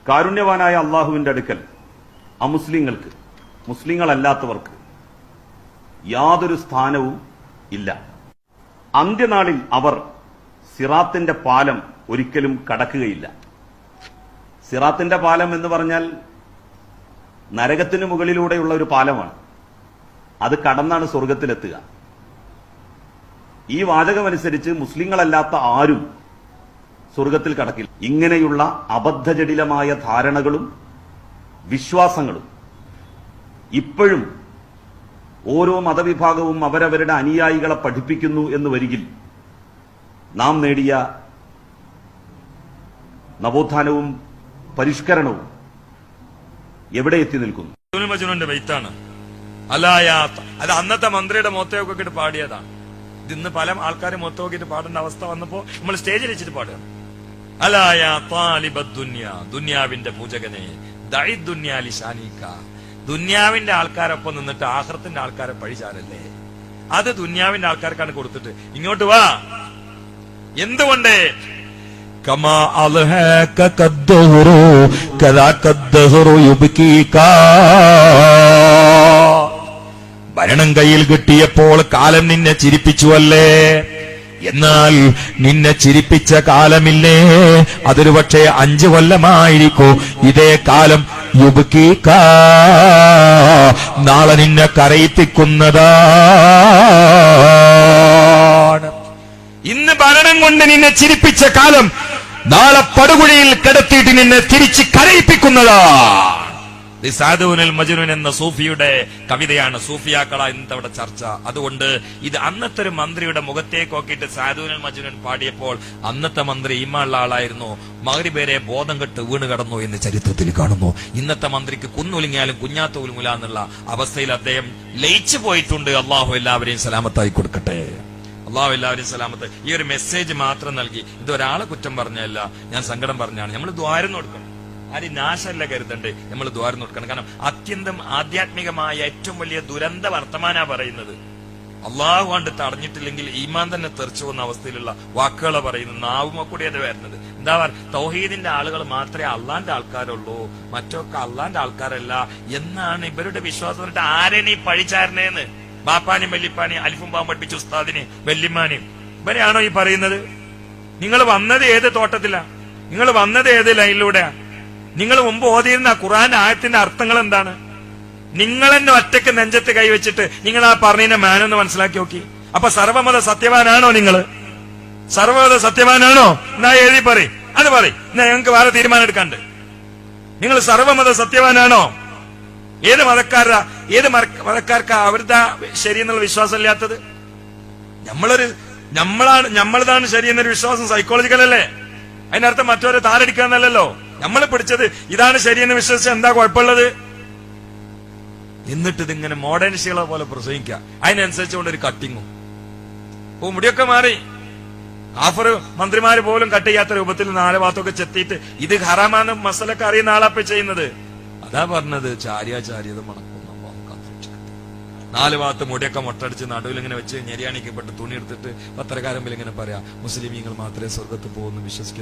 കാരുണ്യവാനായ അള്ളാഹുവിന്റെ അടുക്കൽ അമുസ്ലിങ്ങൾക്ക്, മുസ്ലിങ്ങളല്ലാത്തവർക്ക് യാതൊരു സ്ഥാനവും ഇല്ല. അന്ത്യനാളിൽ അവർ സിറാത്തിന്റെ പാലം ഒരിക്കലും കടക്കുകയില്ല. സിറാത്തിന്റെ പാലം എന്ന് പറഞ്ഞാൽ നരകത്തിനു മുകളിലൂടെയുള്ള ഒരു പാലമാണ്. അത് കടന്നാണ് സ്വർഗത്തിലെത്തുക. ഈ വാചകമനുസരിച്ച് മുസ്ലിങ്ങളല്ലാത്ത ആരും സ്വർഗത്തിൽ കടക്കില്ല. ഇങ്ങനെയുള്ള അബദ്ധജടിലമായ ധാരണകളും വിശ്വാസങ്ങളും ഇപ്പോഴും ഓരോ മതവിഭാഗവും അവരവരുടെ അനുയായികളെ പഠിപ്പിക്കുന്നു എന്ന് വരികിൽ നാം നേടിയ നവോത്ഥാനവും പരിഷ്കരണവും എവിടെ എത്തി നിൽക്കുന്നു? അത് അന്നത്തെ മന്ത്രിയുടെ മുഖത്തേക്കൊക്കെ ഇട്ട് പാടിയതാണ്. ഇന്ന് പല ആൾക്കാരും മുഖത്ത് നോക്കിയിട്ട് പാടേണ്ട അവസ്ഥ വന്നപ്പോ നമ്മൾ സ്റ്റേജിൽ വെച്ചിട്ട് പാടുകയാണ്. അലായ ദുന്യാവിന്റെ പൂജകനെ ദുന്യാലിശാനീക്ക. ദുന്യാവിന്റെ ആൾക്കാരൊപ്പം നിന്നിട്ട് ആഖിറത്തിന്റെ ആൾക്കാരെ പഴിച്ചാലല്ലേ? അത് ദുന്യാവിന്റെ ആൾക്കാർക്കാണ് കൊടുത്തിട്ട് ഇങ്ങോട്ട് വാ. എന്തുകൊണ്ട്? കമാ അൽഹാക കദ്ദഹറു കദാ കദ്ദഹറു യുബ്കീക. ഭരണം കയ്യിൽ കിട്ടിയപ്പോൾ കാലം നിന്നെ ചിരിപ്പിച്ചുവല്ലേ? എന്നാൽ നിന്നെ ചിരിപ്പിച്ച കാലമില്ലേ, അതൊരു പക്ഷേ 5 കൊല്ലമായിരിക്കും. ഇതേ കാലം യുബ്കീക, നാളെ നിന്നെ കരയിപ്പിക്കുന്നതാണ്. ഇന്ന് ഭരണം കൊണ്ട് നിന്നെ ചിരിപ്പിച്ച കാലം നാളെ പടുകുഴിയിൽ കിടത്തിയിട്ട് നിന്നെ തിരിച്ച് കരയിപ്പിക്കുന്നതാണ്. സാദുനുൽ മജ്നൂൻ എന്ന സൂഫിയുടെ കവിതയാണ്. സൂഫിയാക്കള ഇന്നത്തെ ചർച്ച. അതുകൊണ്ട് ഇത് അന്നത്തെ ഒരു മന്ത്രിയുടെ മുഖത്തേക്ക് നോക്കിയിട്ട് സാദുനുൽ മജ്നൂൻ പാടിയപ്പോൾ അന്നത്തെ മന്ത്രി ഈമാനുള്ള ആളായിരുന്നു. മഗ്രിബ് വരെ ബോധം കെട്ട് വീണ് കടന്നു എന്ന് ചരിത്രത്തിൽ കാണുന്നു. ഇന്നത്തെ മന്ത്രിക്ക് കുന്നുലിങ്ങിയാലും കുഞ്ഞാത്ത ഉലുമുല എന്നുള്ള അവസ്ഥയിൽ അദ്ദേഹം ലയിച്ചു പോയിട്ടുണ്ട്. അള്ളാഹു എല്ലാവരെയും സലാമത്തായി കൊടുക്കട്ടെ. അള്ളാഹു എല്ലാവരെയും സലാമത്ത്. ഈ ഒരു മെസ്സേജ് മാത്രം നൽകി ഇതൊരാളെ കുറ്റം പറഞ്ഞല്ല, ഞാൻ സങ്കടം പറഞ്ഞാണ്. നമ്മൾ ദ്വാരം കൊടുക്കണം. ആരും നാശമല്ല കരുതണ്ടേ, നമ്മൾ ദ്വാരം കൊടുക്കണം. കാരണം അത്യന്തം ആധ്യാത്മികമായ ഏറ്റവും വലിയ ദുരന്ത വർത്തമാനാ പറയുന്നത്. അള്ളാഹു കൊണ്ട് തടഞ്ഞിട്ടില്ലെങ്കിൽ ഈമാൻ തന്നെ തെറിച്ചു പോകുന്ന അവസ്ഥയിലുള്ള വാക്കുകളെ പറയുന്നത്. നാവുമ കൂടി അത് വരുന്നത് എന്താ പറയുക? തൗഹീദിന്റെ ആളുകൾ മാത്രമേ അള്ളാന്റെ ആൾക്കാരുള്ളൂ, മറ്റൊക്കെ അള്ളാന്റെ ആൾക്കാരല്ല എന്നാണ് ഇവരുടെ വിശ്വാസം. എന്നിട്ട് ആരെയും ഈ പഴിച്ചാരനേന്ന്? ബാപ്പാനെയും വല്യപ്പാനെയും അലിഫും പാമ്പ് പഠിപ്പിച്ച ഉസ്താദിനെയും വല്യമ്മാനെയും ഇവരെയാണോ ഈ പറയുന്നത്? നിങ്ങൾ വന്നത് ഏത് തോട്ടത്തിലാ? നിങ്ങൾ വന്നത് ഏത് ലൈനിലൂടെയാ? നിങ്ങൾ മുമ്പ് ഓതിയിരുന്ന ഖുർആന്റെ ആയത്തിന്റെ അർത്ഥങ്ങൾ എന്താണ്? നിങ്ങൾ തന്നെ ഒറ്റയ്ക്ക് നെഞ്ചത്ത് കൈവച്ചിട്ട് നിങ്ങൾ ആ പറഞ്ഞതിന്റെ മാനൊന്ന് മനസ്സിലാക്കി നോക്കി. അപ്പൊ സർവമത സത്യവാനാണോ? നിങ്ങൾ സർവമത സത്യവാനാണോ? എന്നാ എഴുതി പറയും, അത് പറയും. എന്നാ ഞങ്ങൾക്ക് വേറെ തീരുമാനം എടുക്കാണ്ട്. നിങ്ങൾ സർവമത സത്യവാനാണോ? ഏത് മതക്കാർക്കാ അവരുടെ ശരിയെന്നുള്ള വിശ്വാസം ഇല്ലാത്തത്? നമ്മളതാണ് ശരിയെന്നൊരു വിശ്വാസം സൈക്കോളജിക്കൽ അല്ലേ? അതിനർത്ഥം മറ്റവരെ താരടിക്കാന്നല്ലോ. നമ്മൾ പിടിച്ചത് ഇതാണ് ശരിയെന്ന് വിശ്വസിച്ച എന്താ കുഴപ്പമുള്ളത്? എന്നിട്ട് ഇതിങ്ങനെ മോഡേൺസികളെ പോലെ പ്രസംഗിക്കുക. അതിനനുസരിച്ചുകൊണ്ട് ഒരു കട്ടിങ്ങും മുടിയൊക്കെ മാറി. കാഫർ മന്ത്രിമാര് പോലും കട്ട് ചെയ്യാത്ത രൂപത്തിൽ 4 ഭാഗത്തൊക്കെ ചെത്തിയിട്ട് ഇത് ഹറാമാന്ന് മസലൊക്കെ അറിയുന്ന ആളാപ്പ ചെയ്യുന്നത്. അതാ പറഞ്ഞത് ചാരിയത് മണക്കുന്നു. 4 ഭാഗത്ത് മുടിയൊക്കെ മൊട്ടടിച്ച് നടുവിൽ ഇങ്ങനെ വെച്ച് ഞെരിയാണിക്കപ്പെട്ട് തുണി എടുത്തിട്ട് പത്രക്കാരമ്പിൽ ഇങ്ങനെ പറയാം, മുസ്ലിമീങ്ങൾ മാത്രമേ സ്വർഗത്ത് പോകുന്നു വിശ്വസിക്കുന്നു.